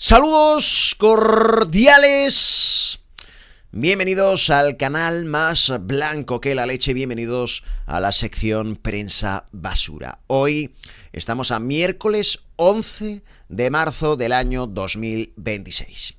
Saludos cordiales. Bienvenidos al canal más blanco que la leche. Bienvenidos a la sección Prensa Basura. Hoy estamos a miércoles 11 de marzo del año 2026.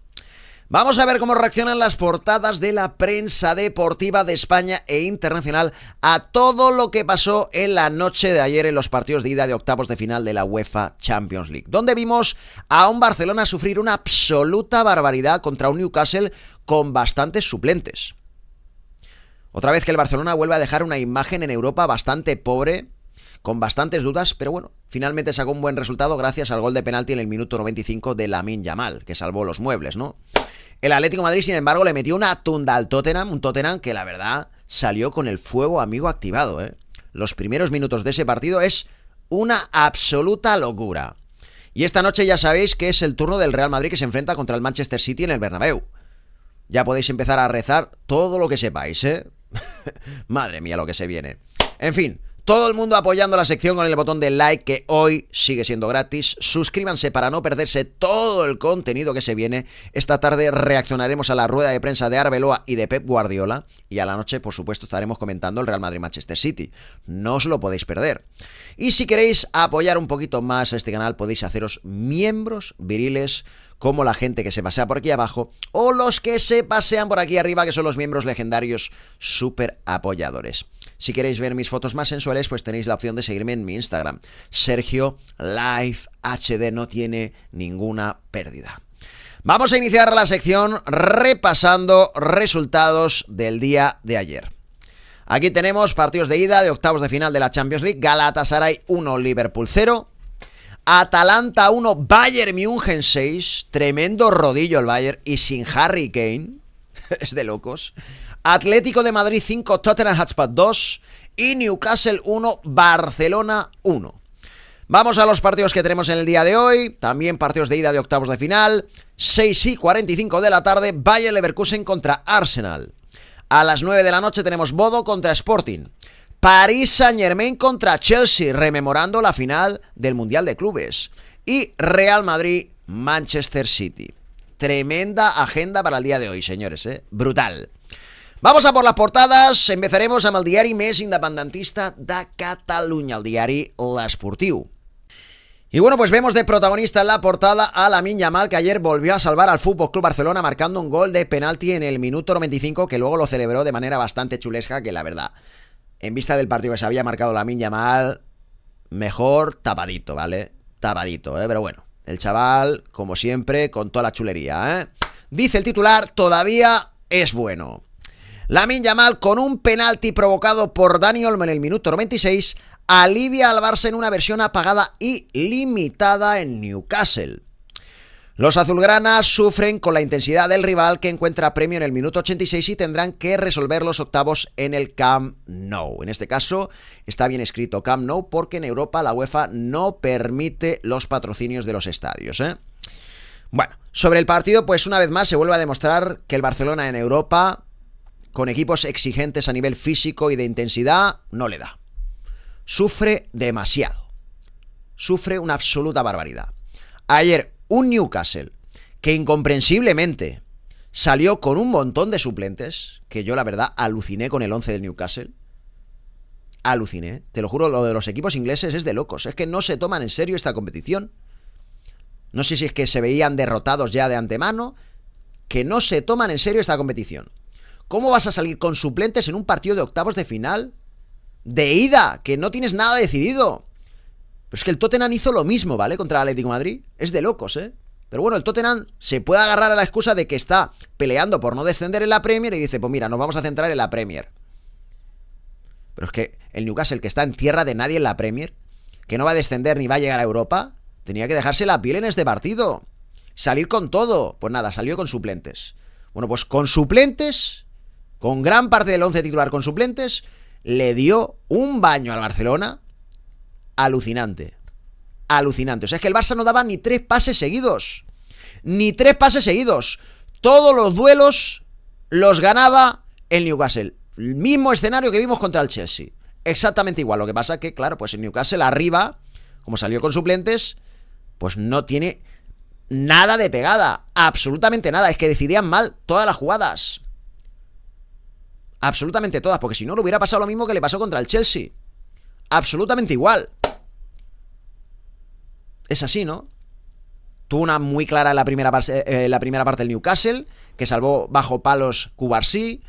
Vamos a ver cómo reaccionan las portadas de la prensa deportiva de España e internacional a todo lo que pasó en la noche de ayer en los partidos de ida de octavos de final de la UEFA Champions League, donde vimos a un Barcelona sufrir una absoluta barbaridad contra un Newcastle con bastantes suplentes. Otra vez que el Barcelona vuelve a dejar una imagen en Europa bastante pobre, con bastantes dudas, pero bueno, finalmente sacó un buen resultado gracias al gol de penalti en el minuto 95 de Lamine Yamal, que salvó los muebles, ¿no? El Atlético de Madrid, sin embargo, le metió una tunda al Tottenham, un Tottenham que la verdad salió con el fuego amigo activado, ¿eh? Los primeros minutos de ese partido es una absoluta locura. Y esta noche ya sabéis que es el turno del Real Madrid que se enfrenta contra el Manchester City en el Bernabéu. Ya podéis empezar a rezar todo lo que sepáis, ¿eh? Madre mía lo que se viene. En fin, todo el mundo apoyando la sección con el botón de like, que hoy sigue siendo gratis. Suscríbanse para no perderse todo el contenido que se viene. Esta tarde reaccionaremos a la rueda de prensa de Arbeloa y de Pep Guardiola. Y a la noche, por supuesto, estaremos comentando el Real Madrid-Manchester City. No os lo podéis perder. Y si queréis apoyar un poquito más a este canal, podéis haceros miembros viriles, como la gente que se pasea por aquí abajo, o los que se pasean por aquí arriba, que son los miembros legendarios super apoyadores. Si queréis ver mis fotos más sensuales, pues tenéis la opción de seguirme en mi Instagram. Sergio Life HD, no tiene ninguna pérdida. Vamos a iniciar la sección repasando resultados del día de ayer. Aquí tenemos partidos de ida de octavos de final de la Champions League. Galatasaray 1, Liverpool 0. Atalanta 1, Bayern München 6. Tremendo rodillo el Bayern y sin Harry Kane. Es de locos. Atlético de Madrid 5, Tottenham Hotspur 2. Y Newcastle 1, Barcelona 1. Vamos a los partidos que tenemos en el día de hoy. También partidos de ida de octavos de final. 6:45 de la tarde, Bayer Leverkusen contra Arsenal. A las 9 de la noche tenemos Bodo contra Sporting. Paris Saint-Germain contra Chelsea, rememorando la final del Mundial de Clubes. Y Real Madrid, Manchester City. Tremenda agenda para el día de hoy, señores, ¿eh? Brutal. Vamos a por las portades. Empezaremos amb el diari més independentista de Catalunya, el diari L'Esportiu. Y bueno, pues vemos de protagonista en la portada a Lamine Yamal, que ayer volvió a salvar al FC Barcelona marcando un gol de penalti en el minuto 95, que luego lo celebró de manera bastante chulesca, que la verdad, en vista del partido que se había marcado Lamine Yamal, mejor tapadito, ¿vale? Tapadito, ¿eh? Pero bueno, el chaval, como siempre, con toda la chulería, ¿eh? Dice el titular, todavía es bueno. Lamine Yamal, con un penalti provocado por Dani Olmo en el minuto 96, alivia al Barça en una versión apagada y limitada en Newcastle. Los azulgranas sufren con la intensidad del rival, que encuentra premio en el minuto 86 y tendrán que resolver los octavos en el Camp Nou. En este caso está bien escrito Camp Nou porque en Europa la UEFA no permite los patrocinios de los estadios, ¿eh? Bueno, sobre el partido, pues una vez más se vuelve a demostrar que el Barcelona en Europa, con equipos exigentes a nivel físico y de intensidad, no le da. Sufre demasiado. Sufre una absoluta barbaridad. Ayer, un Newcastle que incomprensiblemente salió con un montón de suplentes, que yo la verdad aluciné con el 11 del Newcastle. Aluciné. Te lo juro, lo de los equipos ingleses es de locos. Es que no se toman en serio esta competición. No sé si es que se veían derrotados ya de antemano, que no se toman en serio esta competición. ¿Cómo vas a salir con suplentes en un partido de octavos de final? De ida, que no tienes nada decidido. Pero es que el Tottenham hizo lo mismo, ¿vale? Contra el Atlético de Madrid. Es de locos, ¿eh? Pero bueno, el Tottenham se puede agarrar a la excusa de que está peleando por no descender en la Premier y dice, pues mira, nos vamos a centrar en la Premier. Pero es que el Newcastle, que está en tierra de nadie en la Premier, que no va a descender ni va a llegar a Europa, tenía que dejarse la piel en este partido. Salir con todo. Pues nada, salió con suplentes. Bueno, pues con suplentes, con gran parte del 11 titular con suplentes, le dio un baño al Barcelona alucinante. Alucinante. O sea, es que el Barça no daba ni 3 pases seguidos. Ni 3 pases seguidos. Todos los duelos los ganaba el Newcastle. El mismo escenario que vimos contra el Chelsea. Exactamente igual. Lo que pasa que, claro, pues el Newcastle arriba, como salió con suplentes, pues no tiene nada de pegada, absolutamente nada, es que decidían mal todas las jugadas. Absolutamente todas, porque si no le hubiera pasado lo mismo que le pasó contra el Chelsea. Absolutamente igual. Es así, ¿no? Tuvo una muy clara en la primera parte del Newcastle, que salvó bajo palos Cubarsí.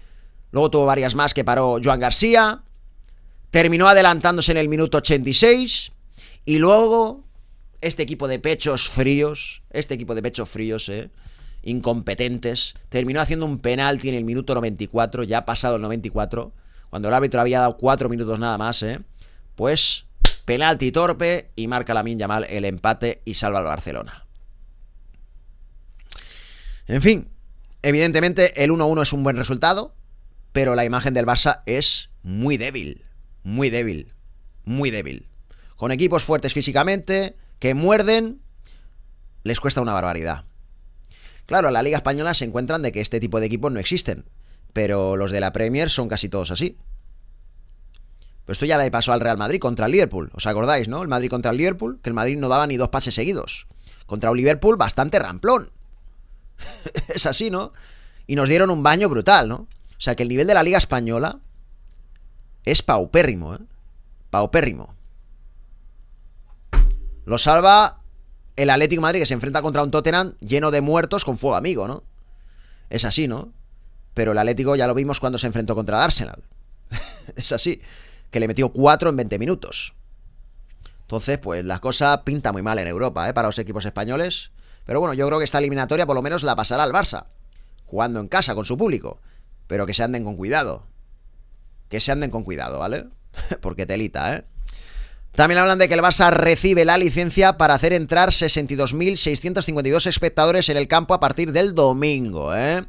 Luego tuvo varias más que paró Joan García. Terminó adelantándose en el minuto 86. Y luego, este equipo de pechos fríos, incompetentes, terminó haciendo un penalti en el minuto 94, ya pasado el 94, cuando el árbitro había dado 4 minutos nada más, pues penalti torpe y marca Lamine Yamal el empate y salva al Barcelona. En fin, evidentemente el 1-1 es un buen resultado, pero la imagen del Barça es muy débil, muy débil, muy débil. Con equipos fuertes físicamente, que muerden, les cuesta una barbaridad. Claro, en la Liga Española se encuentran de que este tipo de equipos no existen, pero los de la Premier son casi todos así. Pues esto ya le pasó al Real Madrid contra el Liverpool. ¿Os acordáis, no? El Madrid contra el Liverpool, que el Madrid no daba ni 2 pases seguidos. Contra un Liverpool bastante ramplón. Es así, ¿no? Y nos dieron un baño brutal, ¿no? O sea que el nivel de la Liga Española es paupérrimo, ¿eh? Paupérrimo. Lo salva el Atlético de Madrid, que se enfrenta contra un Tottenham lleno de muertos con fuego amigo, ¿no? Es así, ¿no? Pero el Atlético ya lo vimos cuando se enfrentó contra el Arsenal. Es así, que le metió 4 en 20 minutos. Entonces, pues la cosa pinta muy mal en Europa, para los equipos españoles. Pero bueno, yo creo que esta eliminatoria por lo menos la pasará al Barça, jugando en casa con su público. Pero que se anden con cuidado. Que se anden con cuidado, ¿vale? Porque telita, ¿eh? También hablan de que el Barça recibe la licencia para hacer entrar 62.652 espectadores en el campo a partir del domingo, ¿eh?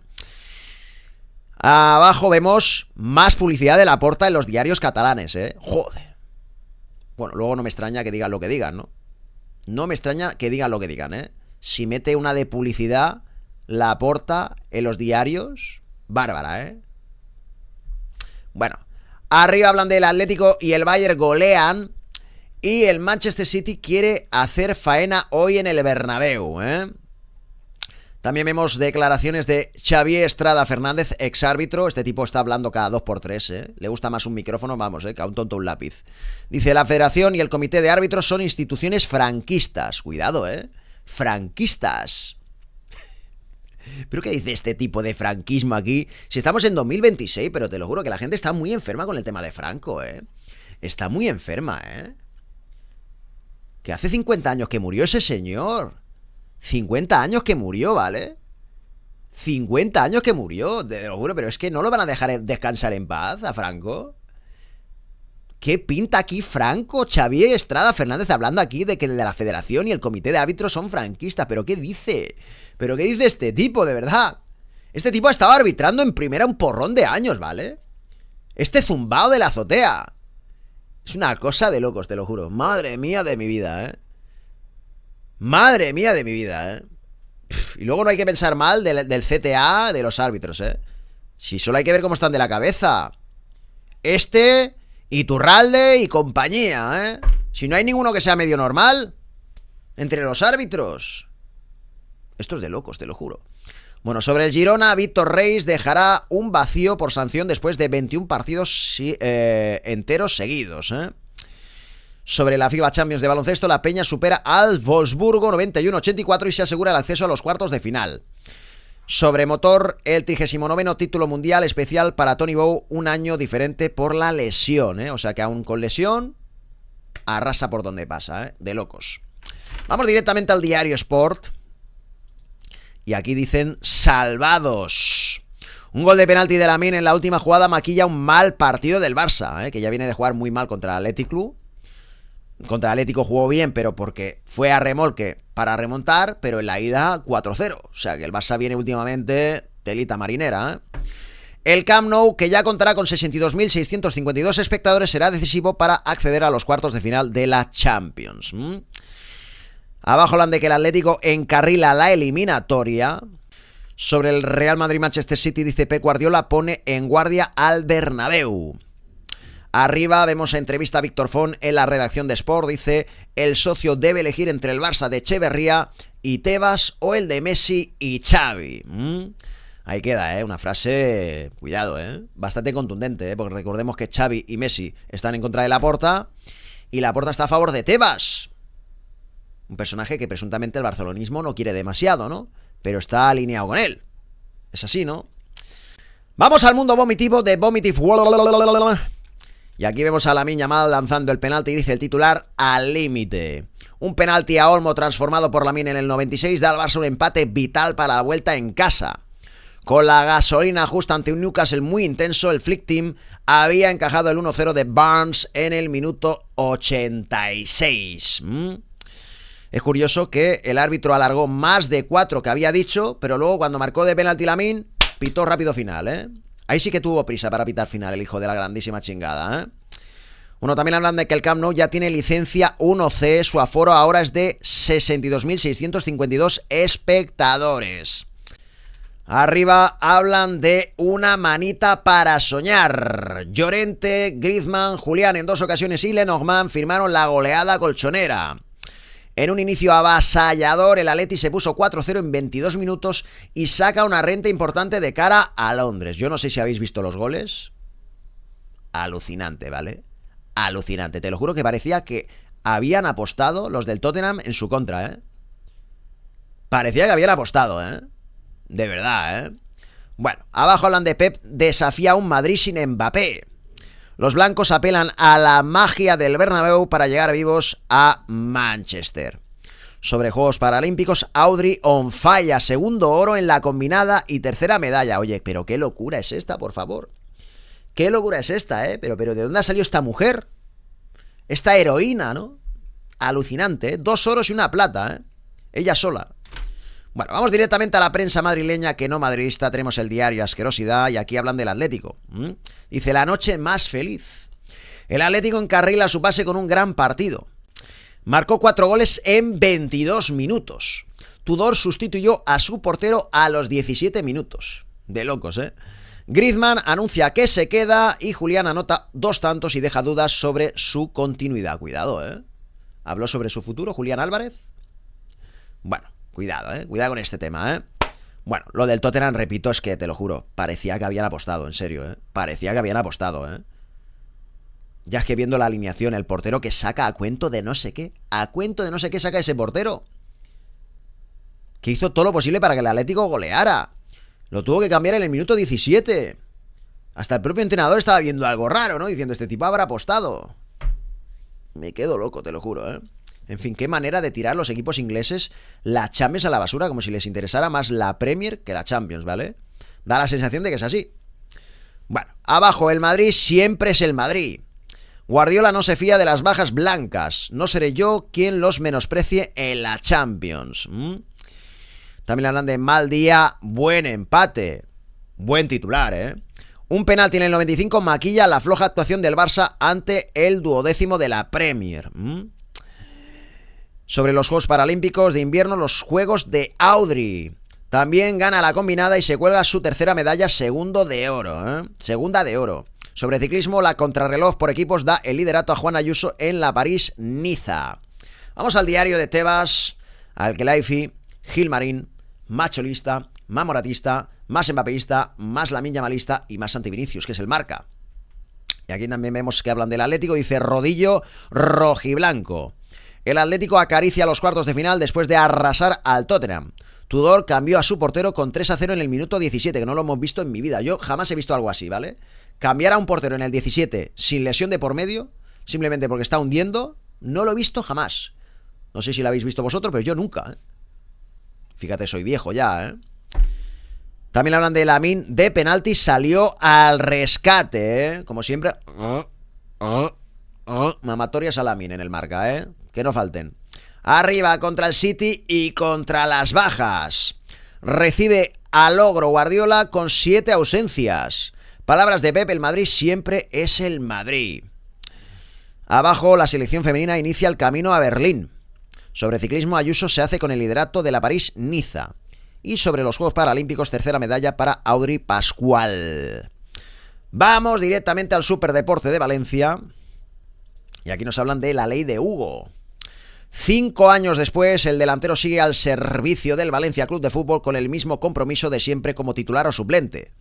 Abajo vemos más publicidad de Laporta en los diarios catalanes, ¿eh? Joder. Bueno, luego no me extraña que digan lo que digan, ¿no? No me extraña que digan lo que digan, ¿eh? Si mete una de publicidad Laporta en los diarios, bárbara, ¿eh? Bueno, arriba hablan del Atlético y el Bayern golean. Y el Manchester City quiere hacer faena hoy en el Bernabéu, ¿eh? También vemos declaraciones de Xavier Estrada Fernández, exárbitro. Este tipo está hablando cada 2x3, ¿eh? Le gusta más un micrófono, vamos, que a un tonto un lápiz. Dice, la federación y el comité de árbitros son instituciones franquistas. Cuidado, franquistas. ¿Pero qué dice este tipo de franquismo aquí? Si estamos en 2026, pero te lo juro que la gente está muy enferma con el tema de Franco, Está muy enferma, Que hace 50 años que murió ese señor. 50 años que murió, ¿vale? 50 años que murió, te lo juro, pero es que no lo van a dejar descansar en paz a Franco. ¿Qué pinta aquí Franco? Xavier Estrada Fernández hablando aquí de que de la federación y el comité de árbitros son franquistas. ¿Pero qué dice? ¿Pero qué dice este tipo, de verdad? Este tipo ha estado arbitrando en primera un porrón de años, ¿vale? Este zumbao de la azotea. Es una cosa de locos, te lo juro. Madre mía de mi vida, Madre mía de mi vida, Y luego no hay que pensar mal del CTA, de los árbitros, Si solo hay que ver cómo están de la cabeza. Iturralde y compañía, Si no hay ninguno que sea medio normal entre los árbitros. Esto es de locos, te lo juro. Bueno, sobre el Girona, Víctor Reis dejará un vacío por sanción después de 21 partidos enteros seguidos, Sobre la FIBA Champions de baloncesto, la Peña supera al Wolfsburgo 91-84 y se asegura el acceso a los cuartos de final. Sobre motor, el 39º título mundial especial para Tony Bow, un año diferente por la lesión, O sea que aún con lesión, arrasa por donde pasa, De locos. Vamos directamente al diario Sport. Y aquí dicen, salvados. Un gol de penalti de Lamine en la última jugada maquilla un mal partido del Barça, que ya viene de jugar muy mal contra el Athletic Club. Contra el Atlético jugó bien, pero porque fue a remolque para remontar, pero en la ida 4-0. O sea que el Barça viene últimamente telita marinera, El Camp Nou, que ya contará con 62.652 espectadores, será decisivo para acceder a los cuartos de final de la Champions. Abajo hablan de que el Atlético encarrila la eliminatoria. Sobre el Real Madrid-Manchester City, dice Pep Guardiola, pone en guardia al Bernabéu. Arriba vemos entrevista a Víctor Font en la redacción de Sport. Dice, el socio debe elegir entre el Barça de Echeverría y Tebas o el de Messi y Xavi. Ahí queda, una frase, cuidado, bastante contundente, porque recordemos que Xavi y Messi están en contra de Laporta y Laporta está a favor de Tebas. Un personaje que presuntamente el barcelonismo no quiere demasiado, ¿no? Pero está alineado con él. Es así, ¿no? Vamos al mundo vomitivo de Vomitive. Y aquí vemos a Lamine Yamal lanzando el penalti y dice el titular: al límite. Un penalti a Olmo transformado por Lamine en el 96 da al Barça un empate vital para la vuelta en casa. Con la gasolina justa ante un Newcastle muy intenso, el Flick Team había encajado el 1-0 de Barnes en el minuto 86. Es curioso que el árbitro alargó más de 4 que había dicho, pero luego cuando marcó de penalti Lamine, pitó rápido final, Ahí sí que tuvo prisa para pitar final el hijo de la grandísima chingada, Bueno, también hablan de que el Camp Nou ya tiene licencia 1C, su aforo ahora es de 62.652 espectadores. Arriba hablan de una manita para soñar. Llorente, Griezmann, Julián en 2 ocasiones y Lenormand firmaron la goleada colchonera. En un inicio avasallador, el Atleti se puso 4-0 en 22 minutos y saca una renta importante de cara a Londres. Yo no sé si habéis visto los goles. Alucinante, ¿vale? Alucinante. Te lo juro que parecía que habían apostado los del Tottenham en su contra, Parecía que habían apostado, De verdad, Bueno, abajo hablan de Pep desafía a un Madrid sin Mbappé. Los blancos apelan a la magia del Bernabéu para llegar vivos a Manchester. Sobre Juegos Paralímpicos, Audrey on fire, segundo oro en la combinada y tercera medalla. Oye, pero qué locura es esta, por favor. Qué locura es esta, Pero ¿de dónde ha salido esta mujer? Esta heroína, ¿no? Alucinante, 2 oros y una plata, Ella sola. Bueno, vamos directamente a la prensa madrileña que no madridista. Tenemos el diario Asquerosidad y aquí hablan del Atlético. Dice: la noche más feliz. El Atlético encarrila su pase con un gran partido. Marcó 4 goles en 22 minutos. Tudor sustituyó a su portero a los 17 minutos. De locos, Griezmann anuncia que se queda y Julián anota 2 tantos y deja dudas sobre su continuidad. Cuidado, ¿Habló sobre su futuro Julián Álvarez? Bueno, cuidado, cuidado con este tema, Bueno, lo del Tottenham, repito, es que te lo juro, parecía que habían apostado, en serio, Parecía que habían apostado, Ya es que viendo la alineación, el portero que saca a cuento de no sé qué saca ese portero, que hizo todo lo posible para que el Atlético goleara. Lo tuvo que cambiar en el minuto 17. Hasta el propio entrenador estaba viendo algo raro, ¿no? Diciendo, este tipo habrá apostado. Me quedo loco, te lo juro, En fin, qué manera de tirar los equipos ingleses la Champions a la basura, como si les interesara más la Premier que la Champions, ¿vale? Da la sensación de que es así. Bueno, abajo, el Madrid siempre es el Madrid. Guardiola no se fía de las bajas blancas. No seré yo quien los menosprecie en la Champions. También hablan de mal día, buen empate. Buen titular, Un penalti en el 95 maquilla la floja actuación del Barça ante el 12º de la Premier. Sobre los Juegos Paralímpicos de invierno, los Juegos de Audrey. También gana la combinada y se cuelga su tercera medalla, segunda de oro. Sobre ciclismo, la contrarreloj por equipos da el liderato a Juan Ayuso en la París-Niza. Vamos al diario de Tebas, al Khelaifi, Gilmarín, más cholista, más moratista, más mbapeísta, más Lamine Yamalista y más anti-Vinicius, que es el Marca. Y aquí también vemos que hablan del Atlético, dice rodillo rojiblanco. El Atlético acaricia los cuartos de final después de arrasar al Tottenham. Tudor cambió a su portero con 3-0 en el minuto 17, que no lo hemos visto en mi vida. Yo jamás he visto algo así, ¿vale? Cambiar a un portero en el 17 sin lesión de por medio, simplemente porque está hundiendo, no lo he visto jamás. No sé si lo habéis visto vosotros, pero yo nunca, Fíjate, soy viejo ya, También hablan de Lamine, de penalti, salió al rescate, Como siempre, mamatorias a Lamine en el Marca, que no falten. Arriba contra el City y contra las bajas. Recibe al ogro Guardiola con 7 ausencias. Palabras de Pep, el Madrid siempre es el Madrid. Abajo, la selección femenina inicia el camino a Berlín. Sobre ciclismo, Ayuso se hace con el liderato de la París-Niza. Y sobre los Juegos Paralímpicos, tercera medalla para Audrey Pascual. Vamos directamente al Superdeporte de Valencia. Y aquí nos hablan de la ley de Hugo. 5 años después, el delantero sigue al servicio del Valencia Club de Fútbol con el mismo compromiso de siempre como titular o suplente.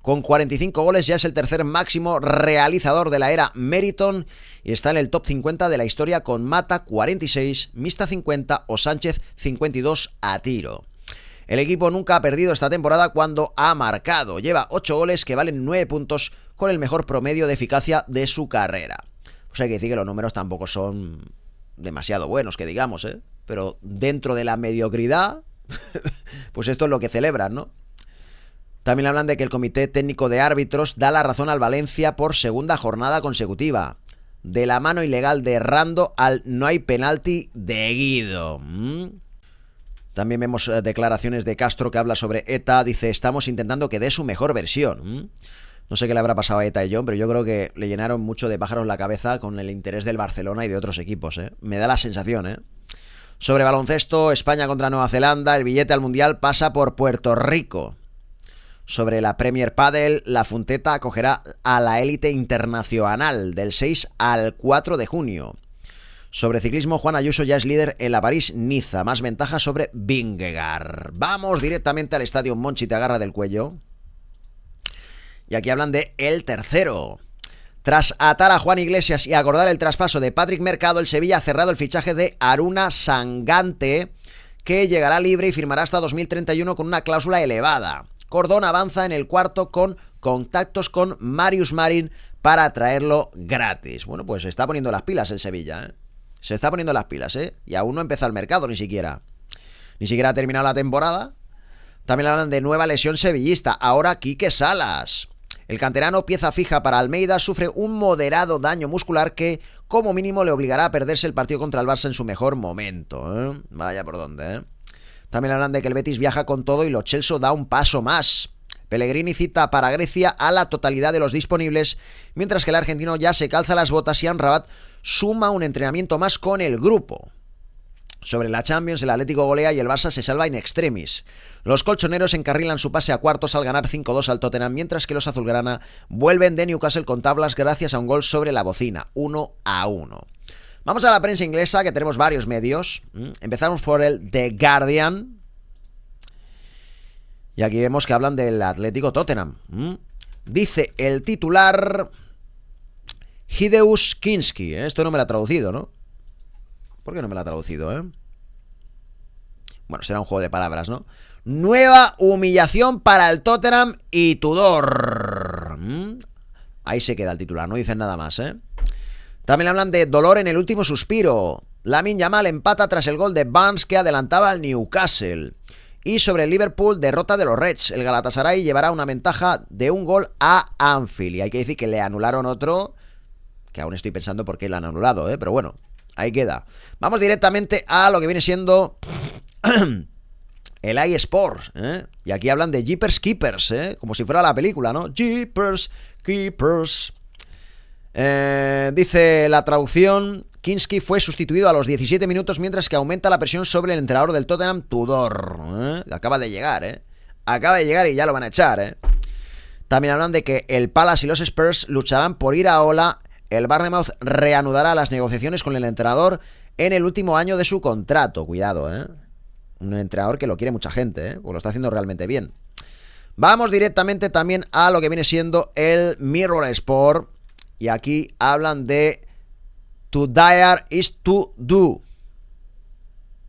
Con 45 goles ya es el tercer máximo realizador de la era Meriton y está en el top 50 de la historia con Mata 46, Mista 50 o Sánchez 52 a tiro. El equipo nunca ha perdido esta temporada cuando ha marcado. Lleva 8 goles que valen 9 puntos con el mejor promedio de eficacia de su carrera. Pues hay que decir que los números tampoco son demasiado buenos, que digamos, ¿eh? Pero dentro de la mediocridad, pues esto es lo que celebran, ¿no? También hablan de que el Comité Técnico de Árbitros da la razón al Valencia por segunda jornada consecutiva. De la mano ilegal de Rando al no hay penalti de Guido. También vemos declaraciones de Castro que habla sobre ETA. Dice, estamos intentando que dé su mejor versión. No sé qué le habrá pasado a ETA y John, pero yo creo que le llenaron mucho de pájaros la cabeza con el interés del Barcelona y de otros equipos. Me da la sensación. Sobre baloncesto, España contra Nueva Zelanda. El billete al Mundial pasa por Puerto Rico. Sobre la Premier Padel, la Funteta acogerá a la élite internacional del 6 al 4 de junio. Sobre ciclismo, Juan Ayuso ya es líder en la París-Niza, más ventaja sobre Vingegaard. Vamos directamente al estadio Monchi te agarra del cuello. Y aquí hablan de el tercero. Tras atar a Juan Iglesias y acordar el traspaso de Patrick Mercado, el Sevilla ha cerrado el fichaje de Aruna Sangante, que llegará libre y firmará hasta 2031 con una cláusula elevada. Cordón avanza en el cuarto con contactos con Marius Marin para traerlo gratis. Bueno, pues se está poniendo las pilas el Sevilla, Se está poniendo las pilas, Y aún no ha empezado el mercado ni siquiera. Ni siquiera ha terminado la temporada. También hablan de nueva lesión sevillista. Ahora Quique Salas. El canterano, pieza fija para Almeida, sufre un moderado daño muscular que, como mínimo, le obligará a perderse el partido contra el Barça en su mejor momento. Vaya por dónde, También hablan de que el Betis viaja con todo y Lo Celso da un paso más. Pellegrini cita para Grecia a la totalidad de los disponibles, mientras que el argentino ya se calza las botas y Amrabat suma un entrenamiento más con el grupo. Sobre la Champions, el Atlético golea y el Barça se salva in extremis. Los colchoneros encarrilan su pase a cuartos al ganar 5-2 al Tottenham, mientras que los azulgrana vuelven de Newcastle con tablas gracias a un gol sobre la bocina, 1-1. Vamos a la prensa inglesa, que tenemos varios medios. Empezamos por el The Guardian. Y aquí vemos que hablan del Atlético Tottenham. Dice el titular Hideus Kinski. Esto no me lo ha traducido, ¿no? ¿Por qué no me lo ha traducido, Bueno, será un juego de palabras, ¿no? Nueva humillación para el Tottenham y Tudor. Ahí se queda el titular, no dicen nada más, También hablan de dolor en el último suspiro. Lamine Yamal empata tras el gol de Barnes que adelantaba al Newcastle. Y sobre el Liverpool, derrota de los Reds. El Galatasaray llevará una ventaja de un gol a Anfield. Y hay que decir que le anularon otro, que aún estoy pensando por qué le han anulado, pero bueno, ahí queda. Vamos directamente a lo que viene siendo el iSports, Y aquí hablan de Jeepers Keepers, como si fuera la película, ¿no? Jeepers Keepers. Dice la traducción, Kinski fue sustituido a los 17 minutos mientras que aumenta la presión sobre el entrenador del Tottenham, Tudor. Acaba de llegar, Acaba de llegar y ya lo van a echar, También hablan de que el Palace y los Spurs lucharán por ir a Ola. El Bournemouth reanudará las negociaciones con el entrenador en el último año de su contrato. Cuidado, Un entrenador que lo quiere mucha gente, pues lo está haciendo realmente bien. Vamos directamente también a lo que viene siendo el Mirror Sport. Y aquí hablan de to dare is to do.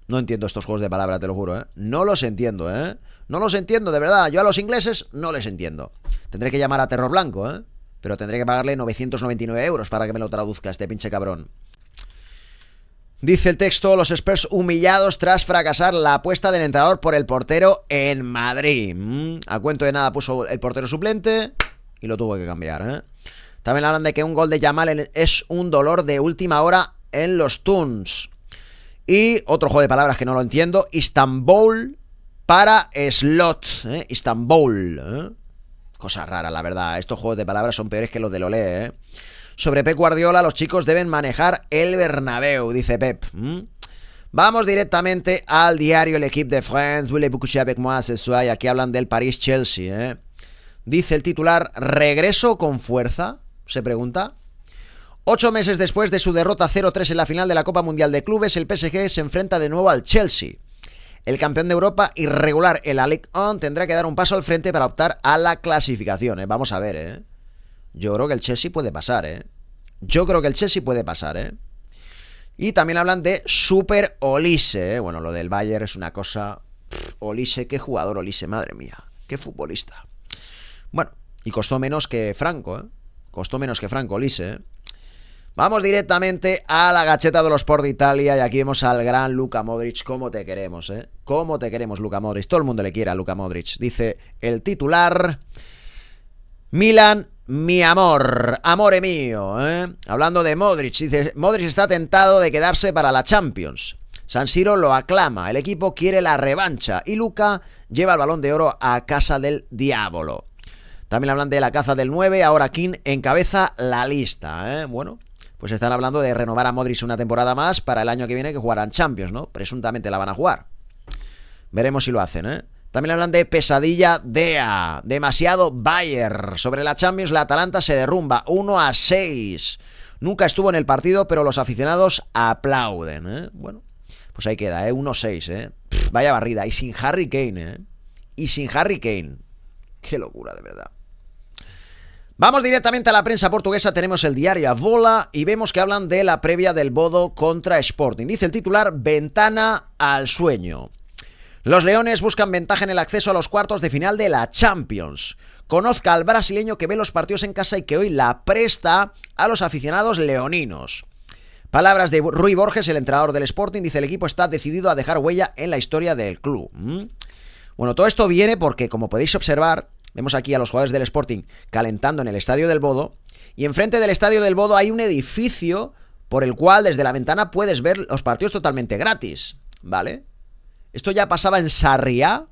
No entiendo estos juegos de palabras, te lo juro, No los entiendo, No los entiendo, de verdad. Yo a los ingleses no les entiendo. Tendré que llamar a Terror Blanco, Pero tendré que pagarle 999 euros para que me lo traduzca este pinche cabrón. Dice el texto, los Spurs humillados tras fracasar la apuesta del entrenador por el portero en Madrid. A cuento de nada puso el portero suplente y lo tuvo que cambiar, También hablan de que un gol de Yamal es un dolor de última hora en los Toons. Y otro juego de palabras que no lo entiendo, Istanbul para Slot, Istanbul, Cosa rara, la verdad. Estos juegos de palabras son peores que los de Lolé, Sobre Pep Guardiola, los chicos deben manejar el Bernabéu, dice Pep. Vamos directamente al diario L'Équipe de France. Voulez-vous coucher avec moi ce soir? Y aquí hablan del París-Chelsea, Dice el titular, ¿regreso con fuerza? Se pregunta. 8 meses después de su derrota 0-3 en la final de la Copa Mundial de Clubes, el PSG se enfrenta de nuevo al Chelsea. El campeón de Europa, irregular en la Ligue 1, tendrá que dar un paso al frente para optar a la clasificación. Vamos a ver, Yo creo que el Chelsea puede pasar, Yo creo que el Chelsea puede pasar, Y también hablan de Super Olise, Bueno, lo del Bayern es una cosa... Olise, qué jugador Olise, madre mía. Qué futbolista. Bueno, y costó menos que Franco, Costó menos que Franco Olise, Vamos directamente a la Gacheta dello Sport de Italia y aquí vemos al gran Luka Modric. Cómo te queremos, Cómo te queremos, Luka Modric. Todo el mundo le quiere a Luka Modric. Dice el titular: Milan, mi amor, amore mío, Hablando de Modric, dice: Modric está tentado de quedarse para la Champions. San Siro lo aclama, el equipo quiere la revancha y Luka lleva el Balón de Oro a casa del diablo. También hablan de la caza del 9, ahora King encabeza la lista, Bueno, pues están hablando de renovar a Modric una temporada más para el año que viene, que jugarán Champions, ¿no? Presuntamente la van a jugar. Veremos si lo hacen, También hablan de pesadilla DEA, demasiado Bayern. Sobre la Champions, la Atalanta se derrumba 1-6. Nunca estuvo en el partido, pero los aficionados aplauden, Bueno, pues ahí queda, 1-6, Vaya barrida, y sin Harry Kane, Y sin Harry Kane. Qué locura, de verdad. Vamos directamente a la prensa portuguesa, tenemos el diario Vola y vemos que hablan de la previa del Bodo contra Sporting. Dice el titular: ventana al sueño. Los leones buscan ventaja en el acceso a los cuartos de final de la Champions. Conozca al brasileño que ve los partidos en casa y que hoy la presta a los aficionados leoninos. Palabras de Rui Borges, el entrenador del Sporting, dice: el equipo está decidido a dejar huella en la historia del club. Bueno, todo esto viene porque, como podéis observar, vemos aquí a los jugadores del Sporting calentando en el Estadio del Bodo, y enfrente del Estadio del Bodo hay un edificio por el cual desde la ventana puedes ver los partidos totalmente gratis, ¿vale? Esto ya pasaba en Sarriá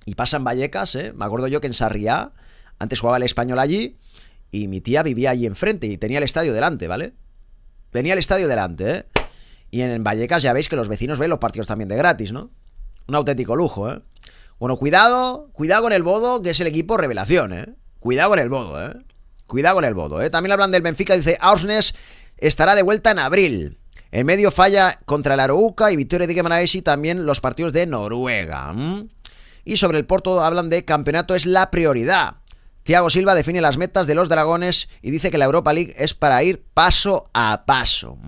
y pasa en Vallecas, Me acuerdo yo que en Sarriá antes jugaba el Español allí y mi tía vivía allí enfrente y tenía el estadio delante, ¿vale? Tenía el estadio delante, Y en Vallecas ya veis que los vecinos ven los partidos también de gratis, ¿no? Un auténtico lujo, Bueno, cuidado con el Bodo, que es el equipo revelación, Cuidado con el Bodo, Cuidado con el Bodo, También hablan del Benfica, dice: Ausnes estará de vuelta en abril. En medio falla contra el Arouca y Victoria de Guimaraes también los partidos de Noruega. Y sobre el Porto hablan de campeonato es la prioridad. Thiago Silva define las metas de los dragones y dice que la Europa League es para ir paso a paso.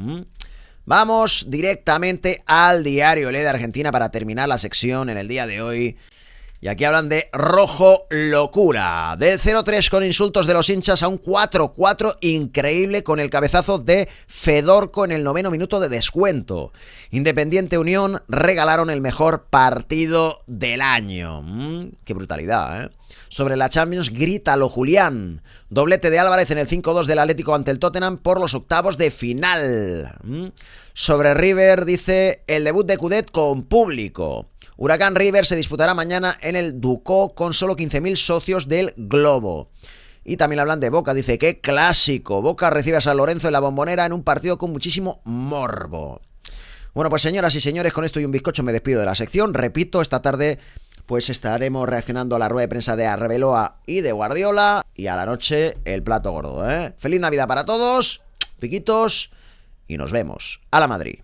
Vamos directamente al diario Le de Argentina para terminar la sección en el día de hoy. Y aquí hablan de rojo locura. Del 0-3 con insultos de los hinchas a un 4-4 increíble con el cabezazo de Fedorco en el 9º minuto de descuento. Independiente Unión regalaron el mejor partido del año. Qué brutalidad, Sobre la Champions, grítalo Julián. Doblete de Álvarez en el 5-2 del Atlético ante el Tottenham por los octavos de final. Sobre River, dice: el debut de Coudet con público. Huracán River se disputará mañana en el Ducó con solo 15.000 socios del Globo. Y también hablan de Boca, dice: qué clásico. Boca recibe a San Lorenzo en la Bombonera en un partido con muchísimo morbo. Bueno, pues señoras y señores, con esto y un bizcocho me despido de la sección. Repito, esta tarde pues estaremos reaccionando a la rueda de prensa de Arbeloa y de Guardiola. Y a la noche el plato gordo, Feliz Navidad para todos, piquitos, y nos vemos. A la Madrid.